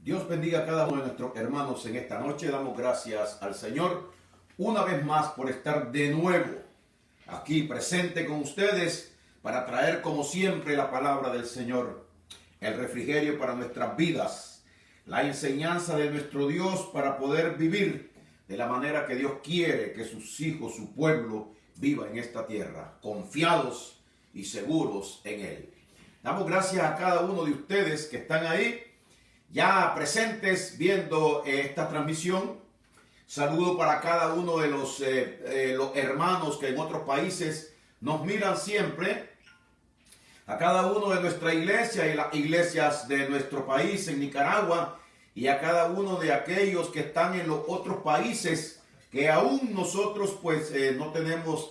Dios bendiga a cada uno de nuestros hermanos en esta noche. Damos gracias al Señor una vez más por estar de nuevo aquí presente con ustedes para traer como siempre la palabra del Señor, el refrigerio para nuestras vidas, la enseñanza de nuestro Dios para poder vivir de la manera que Dios quiere que sus hijos, su pueblo, viva en esta tierra, confiados y seguros en Él. Damos gracias a cada uno de ustedes que están ahí, ya presentes viendo esta transmisión. Saludo para cada uno de los hermanos que en otros países nos miran siempre. A cada uno de nuestra iglesia y las iglesias de nuestro país en Nicaragua, y a cada uno de aquellos que están en los otros países que aún nosotros pues no tenemos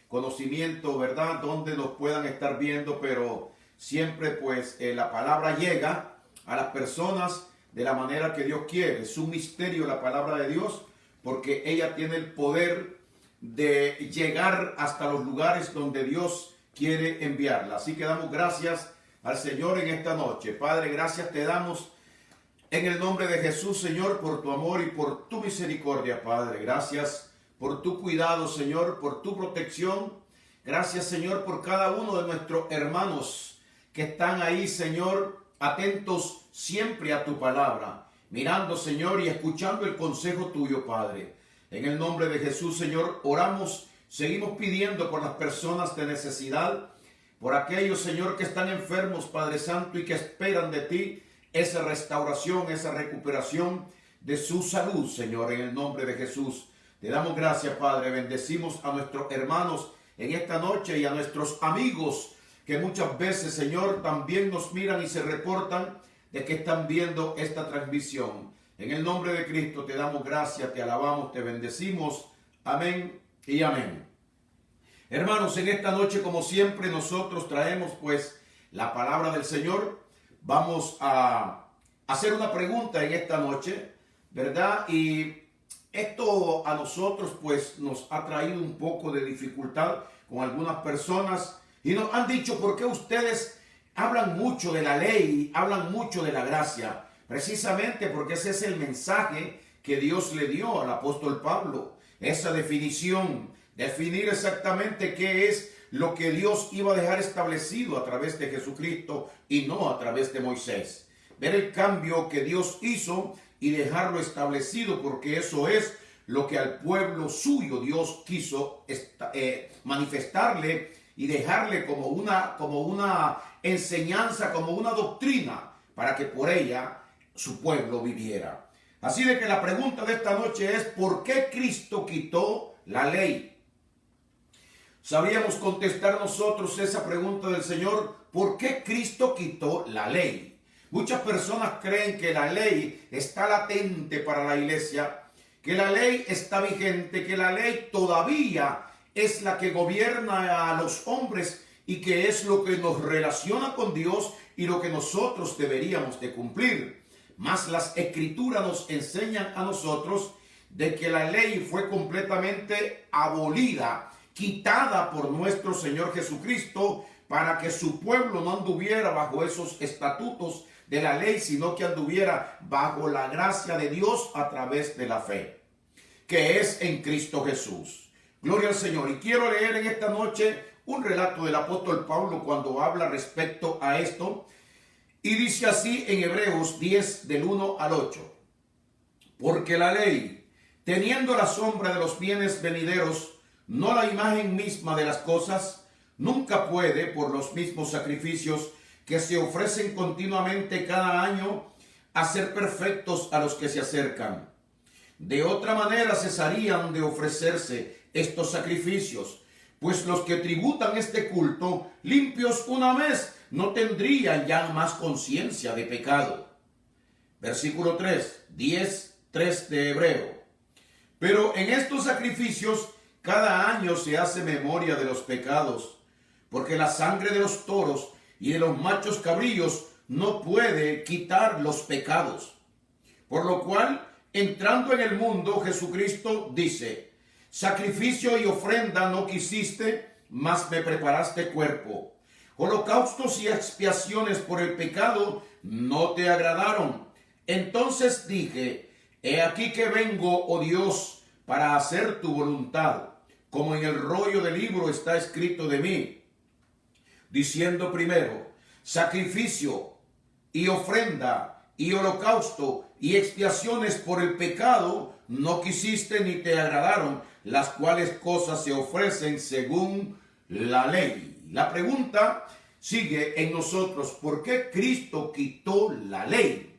conocimiento, ¿verdad?, donde nos puedan estar viendo, pero siempre pues la palabra llega a las personas de la manera que Dios quiere. Es un misterio la palabra de Dios, porque ella tiene el poder de llegar hasta los lugares donde Dios quiere enviarla. Así que damos gracias al Señor en esta noche. Padre, gracias te damos en el nombre de Jesús, Señor, por tu amor y por tu misericordia, Padre. Gracias por tu cuidado, Señor, por tu protección. Gracias, Señor, por cada uno de nuestros hermanos que están ahí, Señor, atentos siempre a tu palabra, mirando, Señor, y escuchando el consejo tuyo, Padre. En el nombre de Jesús, Señor, oramos, seguimos pidiendo por las personas de necesidad, por aquellos, Señor, que están enfermos, Padre Santo, y que esperan de ti esa restauración, esa recuperación de su salud, Señor, en el nombre de Jesús. Te damos gracias, Padre. Bendecimos a nuestros hermanos en esta noche y a nuestros amigos que muchas veces, Señor, también nos miran y se reportan de que están viendo esta transmisión. En el nombre de Cristo te damos gracias, te alabamos, te bendecimos. Amén y amén. Hermanos, en esta noche, como siempre, nosotros traemos pues la palabra del Señor. Vamos a hacer una pregunta en esta noche, ¿verdad? Y esto a nosotros pues nos ha traído un poco de dificultad con algunas personas. Y nos han dicho, ¿por qué ustedes hablan mucho de la ley, hablan mucho de la gracia? Precisamente porque ese es el mensaje que Dios le dio al apóstol Pablo. Esa definición, definir exactamente qué es lo que Dios iba a dejar establecido a través de Jesucristo y no a través de Moisés. Ver el cambio que Dios hizo y dejarlo establecido, porque eso es lo que al pueblo suyo Dios quiso manifestarle y dejarle como una enseñanza, como una doctrina, para que por ella su pueblo viviera. Así de que la pregunta de esta noche es, ¿por qué Cristo quitó la ley? Sabríamos contestar nosotros esa pregunta del Señor, ¿por qué Cristo quitó la ley? Muchas personas creen que la ley está latente para la iglesia, que la ley está vigente, que la ley todavía es la que gobierna a los hombres y que es lo que nos relaciona con Dios y lo que nosotros deberíamos de cumplir. Mas las escrituras nos enseñan a nosotros de que la ley fue completamente abolida, quitada por nuestro Señor Jesucristo, para que su pueblo no anduviera bajo esos estatutos de la ley, sino que anduviera bajo la gracia de Dios a través de la fe, que es en Cristo Jesús. Gloria al Señor. Y quiero leer en esta noche un relato del apóstol Pablo cuando habla respecto a esto. Y dice así en Hebreos 10, del 1 al 8. Porque la ley, teniendo la sombra de los bienes venideros, no la imagen misma de las cosas, nunca puede, por los mismos sacrificios que se ofrecen continuamente cada año, hacer perfectos a los que se acercan. De otra manera cesarían de ofrecerse estos sacrificios, pues los que tributan este culto, limpios una vez, no tendrían ya más conciencia de pecado. Versículo 3, 10:3 de Hebreo. Pero en estos sacrificios cada año se hace memoria de los pecados, porque la sangre de los toros y de los machos cabríos no puede quitar los pecados. Por lo cual, entrando en el mundo, Jesucristo dice: sacrificio y ofrenda no quisiste, mas me preparaste cuerpo. Holocaustos y expiaciones por el pecado no te agradaron. Entonces dije, he aquí que vengo, oh Dios, para hacer tu voluntad, como en el rollo del libro está escrito de mí, diciendo primero, sacrificio y ofrenda y holocausto y expiaciones por el pecado no quisiste ni te agradaron, las cuales cosas se ofrecen según la ley. La pregunta sigue en nosotros, ¿por qué Cristo quitó la ley?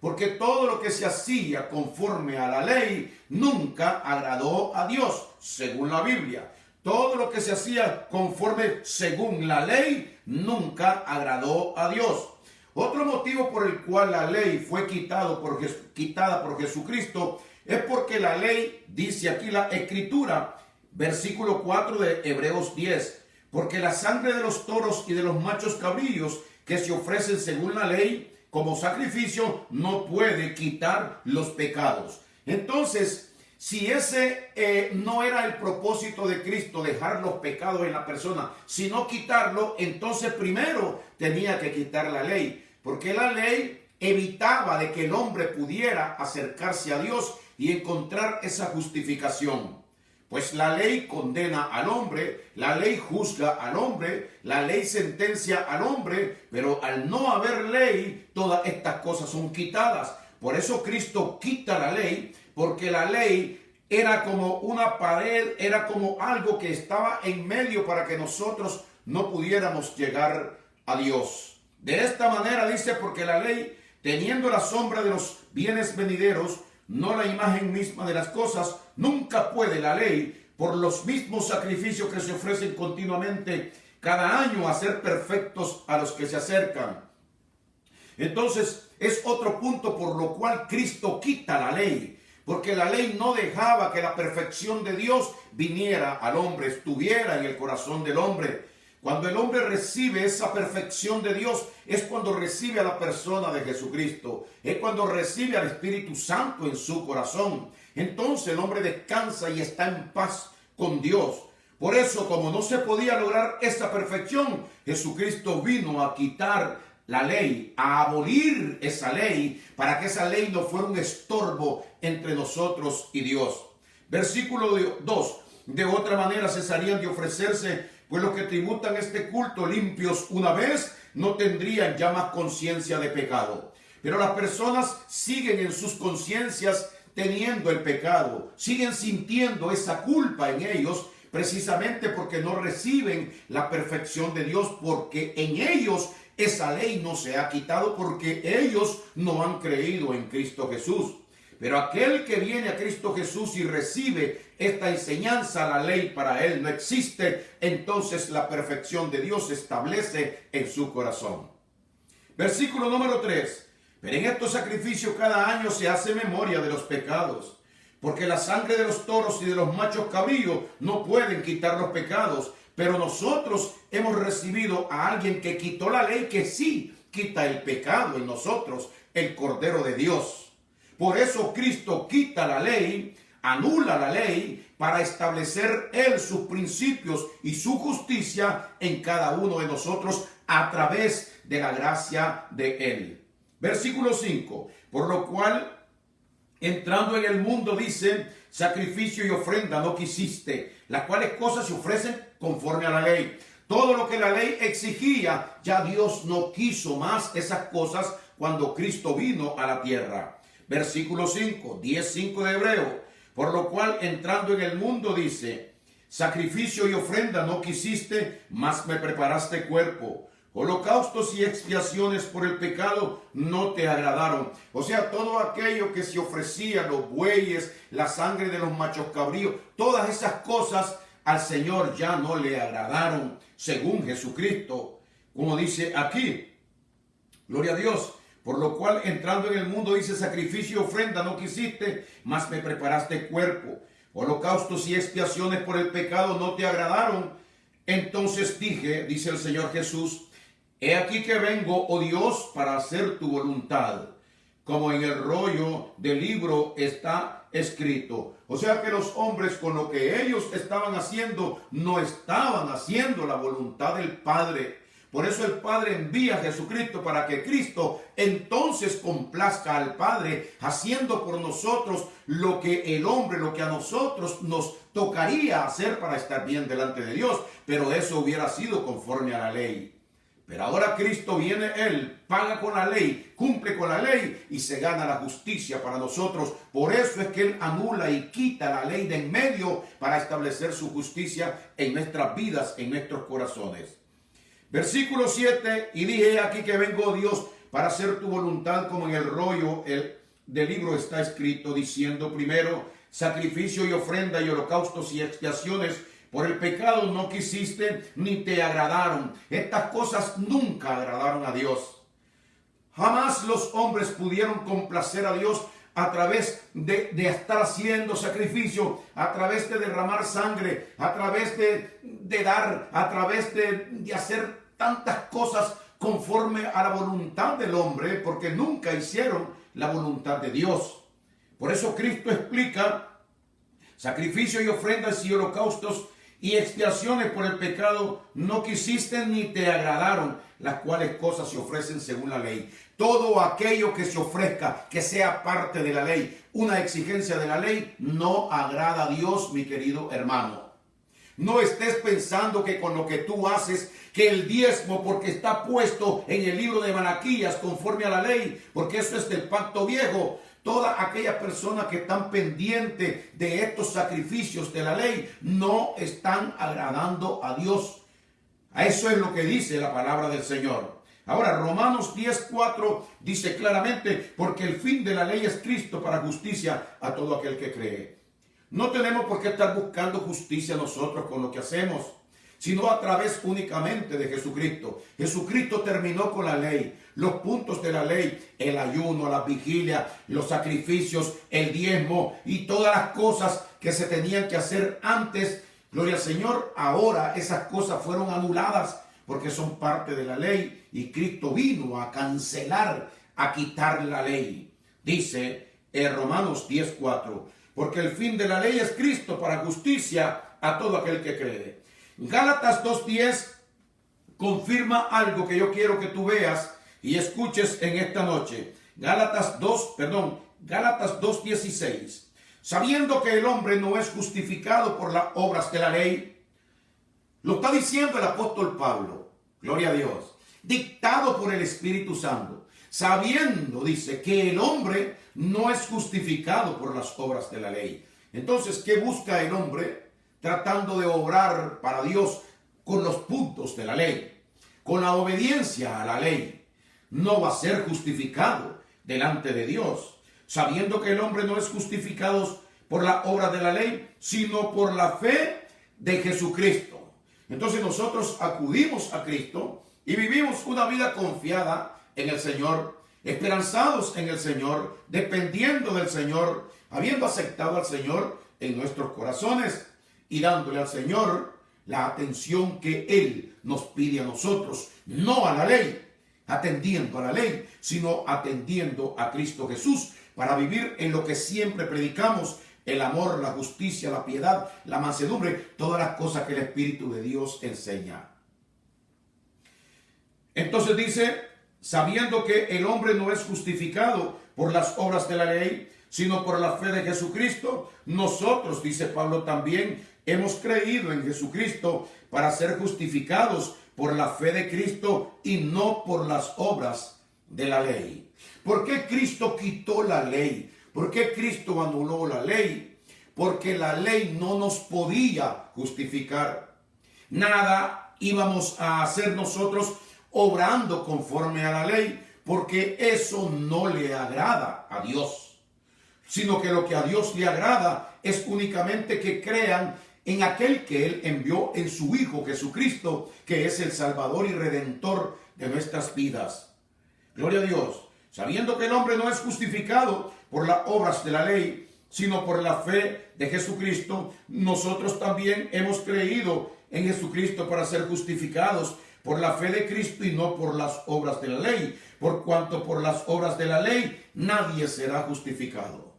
Porque todo lo que se hacía conforme a la ley nunca agradó a Dios, según la Biblia. Todo lo que se hacía conforme según la ley nunca agradó a Dios. Otro motivo por el cual la ley fue quitada por Jesucristo es porque la ley, dice aquí la Escritura, versículo 4 de Hebreos 10, porque la sangre de los toros y de los machos cabríos que se ofrecen según la ley como sacrificio no puede quitar los pecados. Entonces, si ese no era el propósito de Cristo, dejar los pecados en la persona, sino quitarlo, entonces primero tenía que quitar la ley, porque la ley evitaba de que el hombre pudiera acercarse a Dios y encontrar esa justificación. Pues la ley condena al hombre, la ley juzga al hombre, la ley sentencia al hombre, pero al no haber ley, todas estas cosas son quitadas. Por eso Cristo quita la ley, porque la ley era como una pared, era como algo que estaba en medio para que nosotros no pudiéramos llegar a Dios. De esta manera dice, porque la ley, teniendo la sombra de los bienes venideros, no la imagen misma de las cosas, nunca puede la ley, por los mismos sacrificios que se ofrecen continuamente cada año, hacer perfectos a los que se acercan. Entonces, es otro punto por lo cual Cristo quita la ley, porque la ley no dejaba que la perfección de Dios viniera al hombre, estuviera en el corazón del hombre. Cuando el hombre recibe esa perfección de Dios, es cuando recibe a la persona de Jesucristo, es cuando recibe al Espíritu Santo en su corazón. Entonces el hombre descansa y está en paz con Dios. Por eso, como no se podía lograr esa perfección, Jesucristo vino a quitar la ley, a abolir esa ley, para que esa ley no fuera un estorbo entre nosotros y Dios. Versículo 2. De otra manera cesarían de ofrecerse, pues los que tributan este culto limpios una vez no tendrían ya más conciencia de pecado. Pero las personas siguen en sus conciencias teniendo el pecado, siguen sintiendo esa culpa en ellos, precisamente porque no reciben la perfección de Dios, porque en ellos esa ley no se ha quitado, porque ellos no han creído en Cristo Jesús. Pero aquel que viene a Cristo Jesús y recibe esta enseñanza, la ley para él no existe, entonces la perfección de Dios se establece en su corazón. Versículo número 3. Pero en estos sacrificios cada año se hace memoria de los pecados, porque la sangre de los toros y de los machos cabríos no pueden quitar los pecados, pero nosotros hemos recibido a alguien que quitó la ley, que sí quita el pecado en nosotros, el Cordero de Dios. Por eso Cristo quita la ley, anula la ley, para establecer Él sus principios y su justicia en cada uno de nosotros a través de la gracia de Él. Versículo 5. Por lo cual, entrando en el mundo, dice, sacrificio y ofrenda no quisiste, las cuales cosas se ofrecen conforme a la ley. Todo lo que la ley exigía, ya Dios no quiso más esas cosas cuando Cristo vino a la tierra. Versículo 5, 10:5 de Hebreo. Por lo cual, entrando en el mundo, dice, sacrificio y ofrenda no quisiste, mas me preparaste cuerpo. Holocaustos y expiaciones por el pecado no te agradaron. O sea, todo aquello que se ofrecía, los bueyes, la sangre de los machos cabríos, todas esas cosas al Señor ya no le agradaron, según Jesucristo. Como dice aquí, gloria a Dios. Por lo cual, entrando en el mundo, dice, sacrificio y ofrenda no quisiste, mas me preparaste cuerpo. Holocaustos y expiaciones por el pecado no te agradaron. Entonces dije, dice el Señor Jesús, he aquí que vengo, oh Dios, para hacer tu voluntad, como en el rollo del libro está escrito. O sea que los hombres, con lo que ellos estaban haciendo, no estaban haciendo la voluntad del Padre. Por eso el Padre envía a Jesucristo para que Cristo entonces complazca al Padre, haciendo por nosotros lo que el hombre, lo que a nosotros nos tocaría hacer para estar bien delante de Dios. Pero eso hubiera sido conforme a la ley. Pero ahora Cristo viene, Él paga con la ley, cumple con la ley y se gana la justicia para nosotros. Por eso es que Él anula y quita la ley de en medio para establecer su justicia en nuestras vidas, en nuestros corazones. Versículo 7, y dije aquí que vengo, Dios, para hacer tu voluntad, como en el rollo del libro está escrito, diciendo: primero, sacrificio y ofrenda y holocaustos y expiaciones. Por el pecado no quisiste ni te agradaron. Estas cosas nunca agradaron a Dios. Jamás los hombres pudieron complacer a Dios a través de estar haciendo sacrificio, a través de derramar sangre, a través de dar, a través de hacer tantas cosas conforme a la voluntad del hombre, porque nunca hicieron la voluntad de Dios. Por eso Cristo explica: sacrificio y ofrendas y holocaustos y expiaciones por el pecado no quisiste ni te agradaron, las cuales cosas se ofrecen según la ley. Todo aquello que se ofrezca, que sea parte de la ley, una exigencia de la ley, no agrada a Dios, mi querido hermano. No estés pensando que con lo que tú haces, que el diezmo, porque está puesto en el libro de Malaquías conforme a la ley, porque eso es del pacto viejo. Todas aquellas personas que están pendientes de estos sacrificios de la ley no están agradando a Dios. A eso es lo que dice la palabra del Señor. Ahora, Romanos 10:4 dice claramente: porque el fin de la ley es Cristo para justicia a todo aquel que cree. No tenemos por qué estar buscando justicia nosotros con lo que hacemos, sino a través únicamente de Jesucristo. Jesucristo terminó con la ley, los puntos de la ley, el ayuno, la vigilia, los sacrificios, el diezmo y todas las cosas que se tenían que hacer antes. Gloria al Señor, ahora esas cosas fueron anuladas porque son parte de la ley y Cristo vino a cancelar, a quitar la ley. Dice en Romanos 10:4, porque el fin de la ley es Cristo para justicia a todo aquel que cree. Gálatas 2:10 confirma algo que yo quiero que tú veas y escuches en esta noche. Gálatas 2:16. Sabiendo que el hombre no es justificado por las obras de la ley. Lo está diciendo el apóstol Pablo. Gloria a Dios. Dictado por el Espíritu Santo. Sabiendo, dice, que el hombre no es justificado por las obras de la ley. Entonces, ¿qué busca el hombre? Tratando de obrar para Dios con los puntos de la ley, con la obediencia a la ley. No va a ser justificado delante de Dios, sabiendo que el hombre no es justificado por la obra de la ley, sino por la fe de Jesucristo. Entonces nosotros acudimos a Cristo y vivimos una vida confiada en el Señor, esperanzados en el Señor, dependiendo del Señor, habiendo aceptado al Señor en nuestros corazones y dándole al Señor la atención que Él nos pide a nosotros, no a la ley, atendiendo a la ley, sino atendiendo a Cristo Jesús, para vivir en lo que siempre predicamos: el amor, la justicia, la piedad, la mansedumbre, todas las cosas que el Espíritu de Dios enseña. Entonces dice: sabiendo que el hombre no es justificado por las obras de la ley, sino por la fe de Jesucristo, nosotros, dice Pablo también, hemos creído en Jesucristo para ser justificados por la fe de Cristo y no por las obras de la ley. ¿Por qué Cristo quitó la ley? ¿Por qué Cristo anuló la ley? Porque la ley no nos podía justificar. Nada íbamos a hacer nosotros obrando conforme a la ley, porque eso no le agrada a Dios, sino que lo que a Dios le agrada es únicamente que crean en aquel que Él envió en su Hijo Jesucristo, que es el Salvador y Redentor de nuestras vidas. Gloria a Dios. Sabiendo que el hombre no es justificado por las obras de la ley, sino por la fe de Jesucristo, nosotros también hemos creído en Jesucristo para ser justificados por la fe de Cristo y no por las obras de la ley, por cuanto por las obras de la ley nadie será justificado.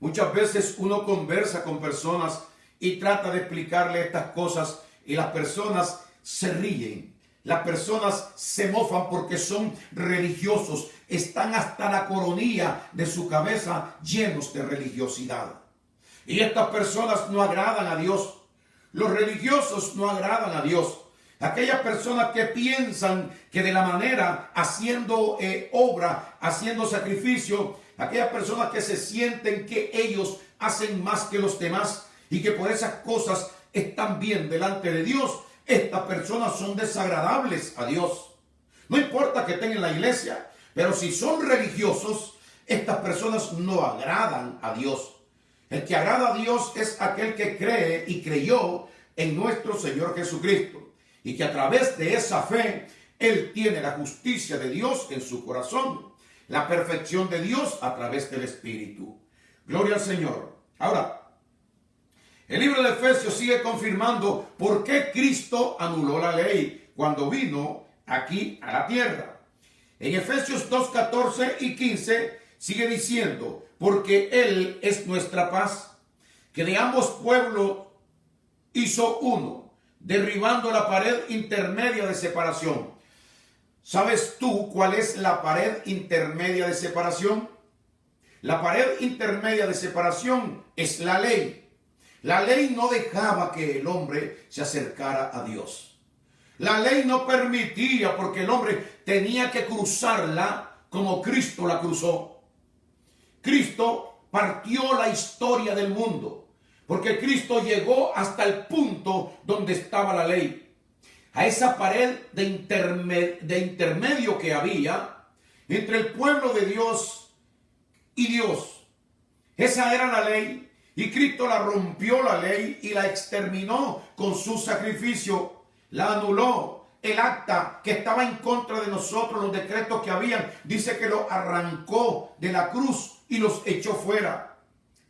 Muchas veces uno conversa con personas y trata de explicarle estas cosas y las personas se ríen. las personas se mofan porque son religiosos. Están hasta la coronilla de su cabeza llenos de religiosidad. Y estas personas no agradan a Dios. Los religiosos no agradan a Dios. Aquellas personas que piensan que de la manera, haciendo obra, haciendo sacrificio, aquellas personas que se sienten que ellos hacen más que los demás y que por esas cosas están bien delante de Dios, estas personas son desagradables a Dios. No importa que estén en la iglesia, pero si son religiosos, estas personas no agradan a Dios. El que agrada a Dios es aquel que cree y creyó en nuestro Señor Jesucristo. Y que a través de esa fe, él tiene la justicia de Dios en su corazón. La perfección de Dios a través del Espíritu. Gloria al Señor. Ahora, el libro de Efesios sigue confirmando por qué Cristo anuló la ley cuando vino aquí a la tierra. En Efesios 2, 14 y 15 sigue diciendo, porque Él es nuestra paz, que de ambos pueblos hizo uno, derribando la pared intermedia de separación. ¿Sabes tú cuál es la pared intermedia de separación? La pared intermedia de separación es la ley. La ley no dejaba que el hombre se acercara a Dios. La ley no permitía porque el hombre tenía que cruzarla como Cristo la cruzó. Cristo partió la historia del mundo porque Cristo llegó hasta el punto donde estaba la ley. A esa pared de intermedio que había entre el pueblo de Dios y Dios. Esa era la ley. Y Cristo la rompió la ley y la exterminó con su sacrificio. La anuló. El acta que estaba en contra de nosotros, los decretos que habían, dice que lo arrancó de la cruz y los echó fuera.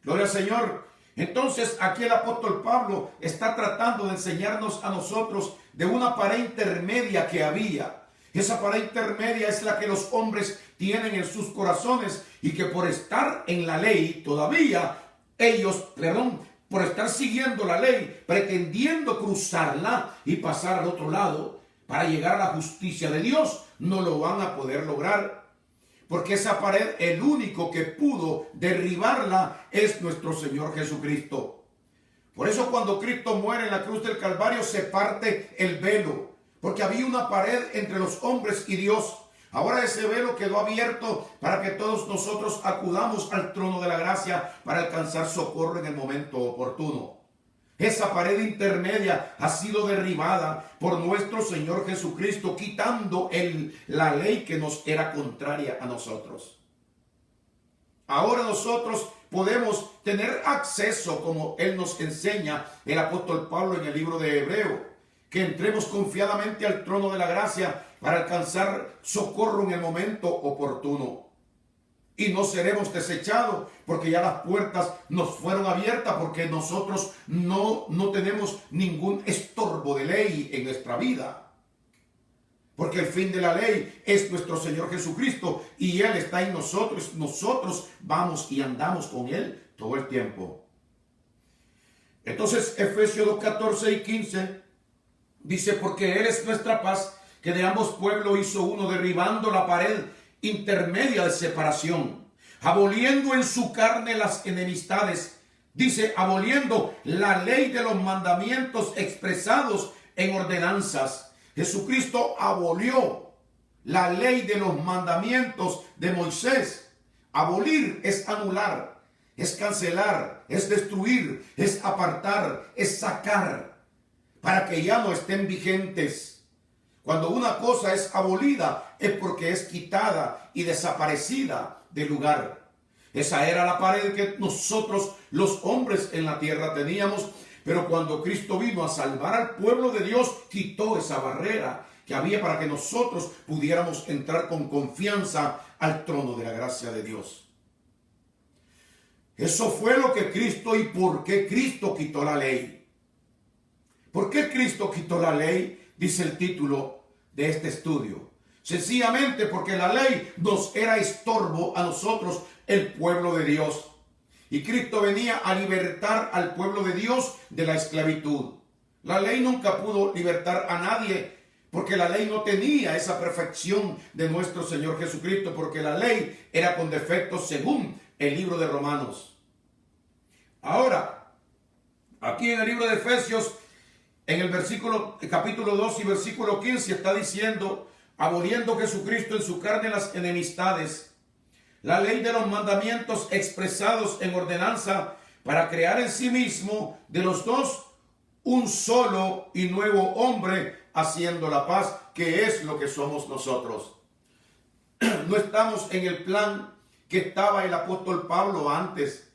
Gloria al Señor. Entonces aquí el apóstol Pablo está tratando de enseñarnos a nosotros de una pared intermedia que había. Esa pared intermedia es la que los hombres tienen en sus corazones y que por estar en la ley todavía por estar siguiendo la ley, pretendiendo cruzarla y pasar al otro lado para llegar a la justicia de Dios, no lo van a poder lograr. Porque esa pared, el único que pudo derribarla es nuestro Señor Jesucristo. Por eso cuando Cristo muere en la cruz del Calvario se parte el velo, porque había una pared entre los hombres y Dios. Ahora ese velo quedó abierto para que todos nosotros acudamos al trono de la gracia para alcanzar socorro en el momento oportuno. Esa pared intermedia ha sido derribada por nuestro Señor Jesucristo, quitando la ley que nos era contraria a nosotros. Ahora nosotros podemos tener acceso, como Él nos enseña el apóstol Pablo en el libro de Hebreo, que entremos confiadamente al trono de la gracia para alcanzar socorro en el momento oportuno. Y no seremos desechados porque ya las puertas nos fueron abiertas, porque nosotros no tenemos ningún estorbo de ley en nuestra vida. Porque el fin de la ley es nuestro Señor Jesucristo y Él está en nosotros. Nosotros vamos y andamos con Él todo el tiempo. Entonces Efesios 2, 14 y 15 dice, porque Él es nuestra paz, que de ambos pueblos hizo uno, derribando la pared intermedia de separación, aboliendo en su carne las enemistades. Dice, aboliendo la ley de los mandamientos expresados en ordenanzas. Jesucristo abolió la ley de los mandamientos de Moisés. Abolir es anular, es cancelar, es destruir, es apartar, es sacar, para que ya no estén vigentes. Cuando una cosa es abolida es porque es quitada y desaparecida del lugar. Esa era la pared que nosotros los hombres en la tierra teníamos, pero cuando Cristo vino a salvar al pueblo de Dios, quitó esa barrera que había para que nosotros pudiéramos entrar con confianza al trono de la gracia de Dios. Eso fue lo que Cristo, y por qué Cristo quitó la ley. ¿Por qué Cristo quitó la ley? Dice el título de este estudio. Sencillamente porque la ley nos era estorbo a nosotros, el pueblo de Dios. Y Cristo venía a libertar al pueblo de Dios de la esclavitud. La ley nunca pudo libertar a nadie, porque la ley no tenía esa perfección de nuestro Señor Jesucristo, porque la ley era con defectos según el libro de Romanos. Ahora, aquí en el libro de Efesios, en el capítulo 2 y versículo 15 está diciendo: aboliendo Jesucristo en su carne las enemistades, la ley de los mandamientos expresados en ordenanza, para crear en sí mismo de los dos un solo y nuevo hombre, haciendo la paz, que es lo que somos nosotros. No estamos en el plan que estaba el apóstol Pablo antes.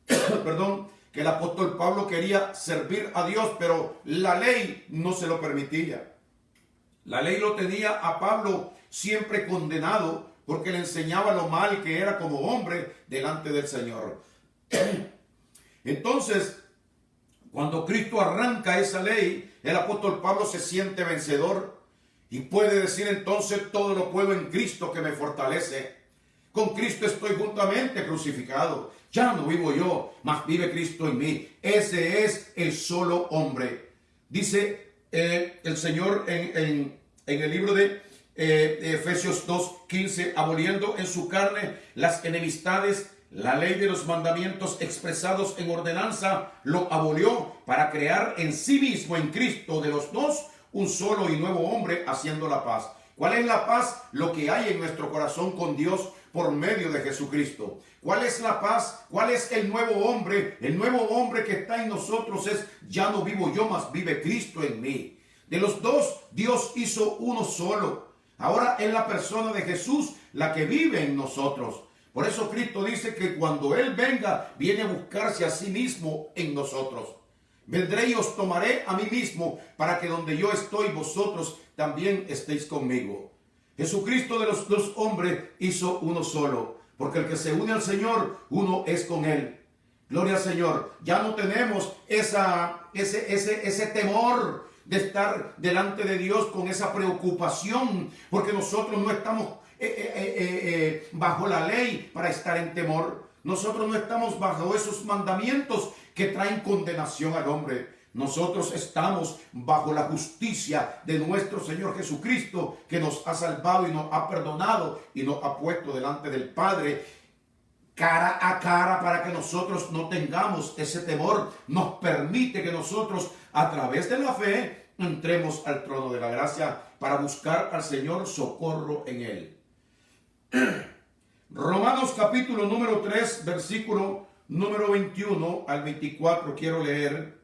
Perdón, que el apóstol Pablo quería servir a Dios, pero la ley no se lo permitía. La ley lo tenía a Pablo siempre condenado, porque le enseñaba lo mal que era como hombre delante del Señor. Entonces, cuando Cristo arranca esa ley, el apóstol Pablo se siente vencedor y puede decir entonces: todo lo puedo en Cristo que me fortalece. Con Cristo estoy juntamente crucificado. Ya no vivo yo, mas vive Cristo en mí. Ese es el solo hombre. Dice el Señor en el libro de Efesios 2:15: aboliendo en su carne las enemistades, la ley de los mandamientos expresados en ordenanza, lo abolió para crear en sí mismo, en Cristo, de los dos un solo y nuevo hombre, haciendo la paz. ¿Cuál es la paz? Lo que hay en nuestro corazón con Dios por medio de Jesucristo. ¿Cuál es la paz? ¿Cuál es el nuevo hombre? El nuevo hombre que está en nosotros es: ya no vivo yo, mas vive Cristo en mí. De los dos, Dios hizo uno solo. Ahora es la persona de Jesús la que vive en nosotros. Por eso Cristo dice que cuando Él venga, viene a buscarse a sí mismo en nosotros. Vendré y os tomaré a mí mismo, para que donde yo estoy, vosotros también estéis conmigo. Jesucristo de los dos hombres hizo uno solo, porque el que se une al Señor, uno es con Él. Gloria al Señor. Ya no tenemos ese temor de estar delante de Dios con esa preocupación, porque nosotros no estamos bajo la ley para estar en temor. Nosotros no estamos bajo esos mandamientos que traen condenación al hombre. Nosotros estamos bajo la justicia de nuestro Señor Jesucristo, que nos ha salvado y nos ha perdonado y nos ha puesto delante del Padre cara a cara, para que nosotros no tengamos ese temor. Nos permite que nosotros, a través de la fe, entremos al trono de la gracia para buscar al Señor socorro en Él. Romanos capítulo número 3, versículo número 21 al 24, quiero leer,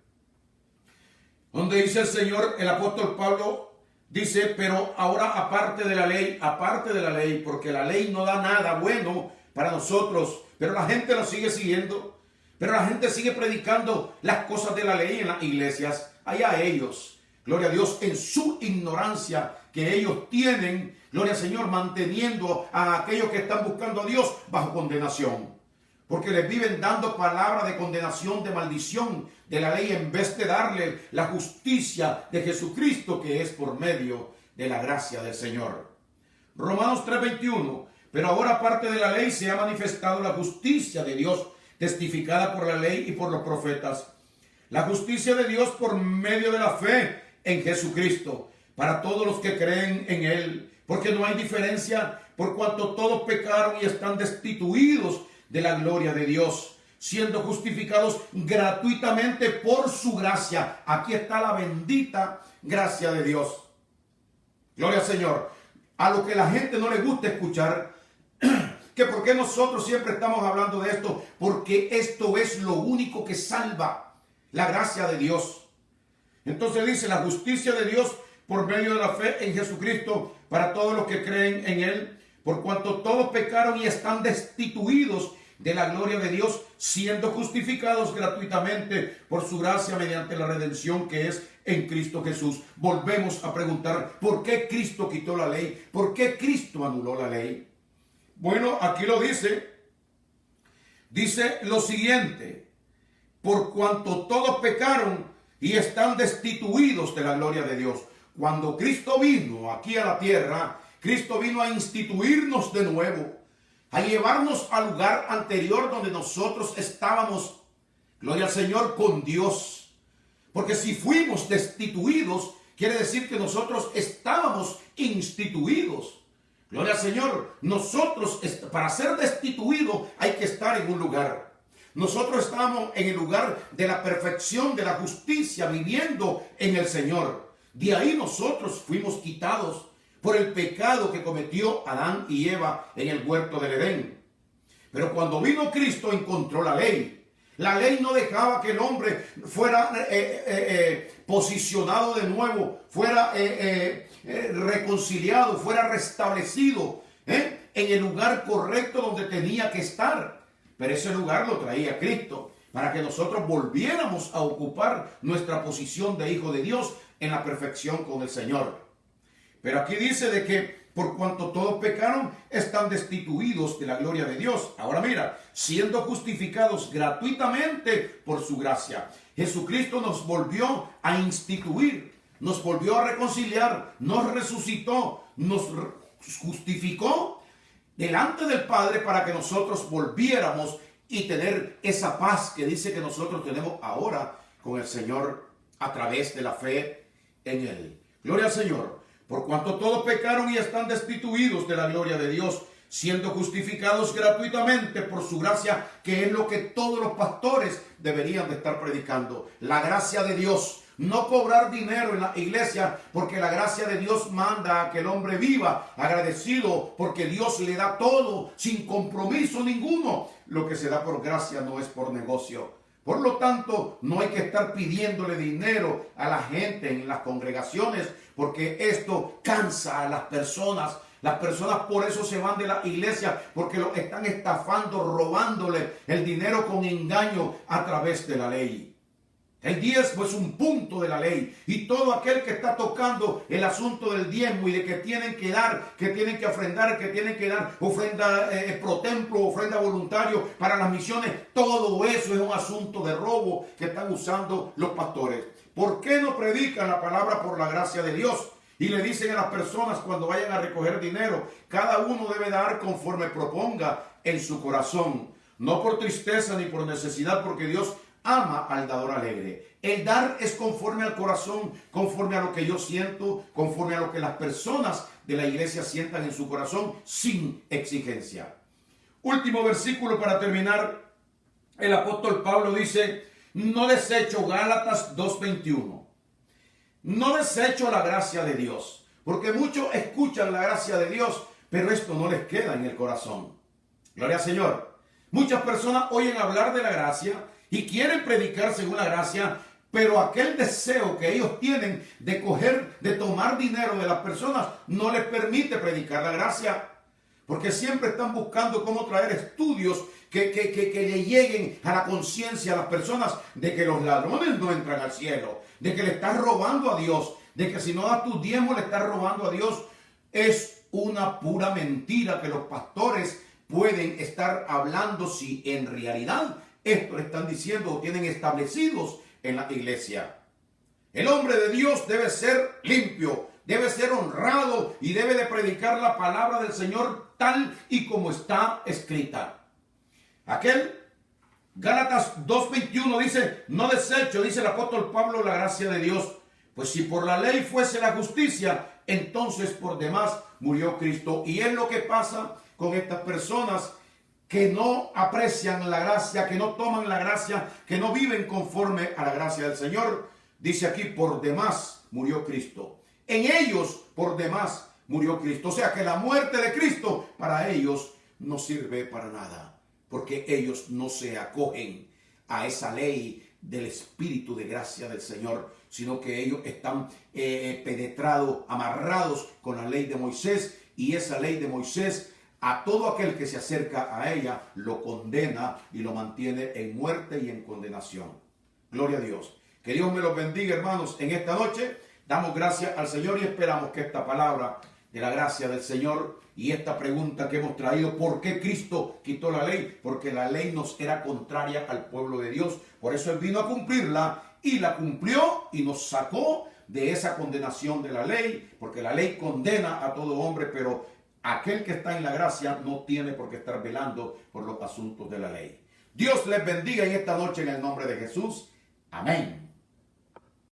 donde dice el Señor, el apóstol Pablo dice: pero ahora aparte de la ley, porque la ley no da nada bueno para nosotros, pero la gente lo sigue siguiendo, pero la gente sigue predicando las cosas de la ley en las iglesias. Allá ellos, gloria a Dios, en su ignorancia que ellos tienen, gloria al Señor, manteniendo a aquellos que están buscando a Dios bajo condenación, porque les viven dando palabra de condenación, de maldición de la ley, en vez de darle la justicia de Jesucristo, que es por medio de la gracia del Señor. Romanos 3:21: pero ahora aparte de la ley se ha manifestado la justicia de Dios, testificada por la ley y por los profetas, la justicia de Dios por medio de la fe en Jesucristo, para todos los que creen en Él, porque no hay diferencia, por cuanto todos pecaron y están destituidos de la gloria de Dios, siendo justificados gratuitamente por su gracia. Aquí está la bendita gracia de Dios. Gloria al Señor. A lo que la gente no le gusta escuchar, que por qué nosotros siempre estamos hablando de esto, porque esto es lo único que salva, la gracia de Dios. Entonces dice: la justicia de Dios por medio de la fe en Jesucristo, para todos los que creen en Él, por cuanto todos pecaron y están destituidos de la gloria de Dios, siendo justificados gratuitamente por su gracia mediante la redención que es en Cristo Jesús. Volvemos a preguntar: ¿por qué Cristo quitó la ley? ¿Por qué Cristo anuló la ley? Bueno, aquí lo dice. Dice lo siguiente: por cuanto todos pecaron y están destituidos de la gloria de Dios. Cuando Cristo vino aquí a la tierra, Cristo vino a instituirnos de nuevo, a llevarnos al lugar anterior donde nosotros estábamos, gloria al Señor, con Dios. Porque si fuimos destituidos quiere decir que nosotros estábamos instituidos. Gloria al Señor. Nosotros, para ser destituidos, hay que estar en un lugar. Nosotros estábamos en el lugar de la perfección, de la justicia, viviendo en el Señor. De ahí nosotros fuimos quitados por el pecado que cometió Adán y Eva en el huerto del Edén. Pero cuando vino Cristo encontró la ley. La ley no dejaba que el hombre fuera posicionado de nuevo, fuera reconciliado, fuera restablecido en el lugar correcto donde tenía que estar. Pero ese lugar lo traía Cristo para que nosotros volviéramos a ocupar nuestra posición de hijo de Dios en la perfección con el Señor. Pero aquí dice de que por cuanto todos pecaron, están destituidos de la gloria de Dios. Ahora mira, siendo justificados gratuitamente por su gracia. Jesucristo nos volvió a instituir, nos volvió a reconciliar, nos resucitó, nos justificó delante del Padre para que nosotros volviéramos y tener esa paz que dice que nosotros tenemos ahora con el Señor a través de la fe en Él. Gloria al Señor. Por cuanto todos pecaron y están destituidos de la gloria de Dios, siendo justificados gratuitamente por su gracia, que es lo que todos los pastores deberían de estar predicando. La gracia de Dios. No cobrar dinero en la iglesia, porque la gracia de Dios manda a que el hombre viva agradecido, porque Dios le da todo sin compromiso ninguno. Lo que se da por gracia no es por negocio. Por lo tanto, no hay que estar pidiéndole dinero a la gente en las congregaciones, porque esto cansa a las personas. Las personas por eso se van de la iglesia, porque lo están estafando, robándole el dinero con engaño a través de la ley. El diezmo es un punto de la ley, y todo aquel que está tocando el asunto del diezmo y de que tienen que dar, que tienen que ofrendar, que tienen que dar ofrenda pro templo, ofrenda voluntario para las misiones, todo eso es un asunto de robo que están usando los pastores. ¿Por qué no predican la palabra por la gracia de Dios? Y le dicen a las personas cuando vayan a recoger dinero, cada uno debe dar conforme proponga en su corazón, no por tristeza ni por necesidad, porque Dios ama al dador alegre. El dar es conforme al corazón, conforme a lo que yo siento, conforme a lo que las personas de la iglesia sientan en su corazón, sin exigencia. Último versículo para terminar. El apóstol Pablo dice: no desecho, Gálatas 2:21. No desecho la gracia de Dios, porque muchos escuchan la gracia de Dios, pero esto no les queda en el corazón. Gloria al Señor. Muchas personas oyen hablar de la gracia y quieren predicar según la gracia, pero aquel deseo que ellos tienen de tomar dinero de las personas no les permite predicar la gracia, porque siempre están buscando cómo traer estudios que le lleguen a la conciencia a las personas de que los ladrones no entran al cielo, de que le estás robando a Dios, de que si no das tus diezmos le estás robando a Dios. Es una pura mentira que los pastores pueden estar hablando si en realidad esto le están diciendo o tienen establecidos en la iglesia. El hombre de Dios debe ser limpio, debe ser honrado y debe de predicar la palabra del Señor tal y como está escrita. Gálatas 2:21 dice: no desecho, dice el apóstol Pablo, la gracia de Dios, pues si por la ley fuese la justicia, entonces por demás murió Cristo. Y es lo que pasa con estas personas que no aprecian la gracia, que no toman la gracia, que no viven conforme a la gracia del Señor. Dice aquí: por demás murió Cristo. En ellos por demás murió Cristo. O sea que la muerte de Cristo para ellos no sirve para nada, porque ellos no se acogen a esa ley del Espíritu de gracia del Señor, sino que ellos están penetrados, amarrados con la ley de Moisés, y esa ley de Moisés a todo aquel que se acerca a ella lo condena y lo mantiene en muerte y en condenación. Gloria a Dios. Que Dios me los bendiga, hermanos, en esta noche. Damos gracias al Señor y esperamos que esta palabra de la gracia del Señor y esta pregunta que hemos traído: ¿por qué Cristo quitó la ley? Porque la ley nos era contraria al pueblo de Dios. Por eso Él vino a cumplirla y la cumplió y nos sacó de esa condenación de la ley, porque la ley condena a todo hombre, pero aquel que está en la gracia no tiene por qué estar velando por los asuntos de la ley. Dios les bendiga en esta noche en el nombre de Jesús. Amén.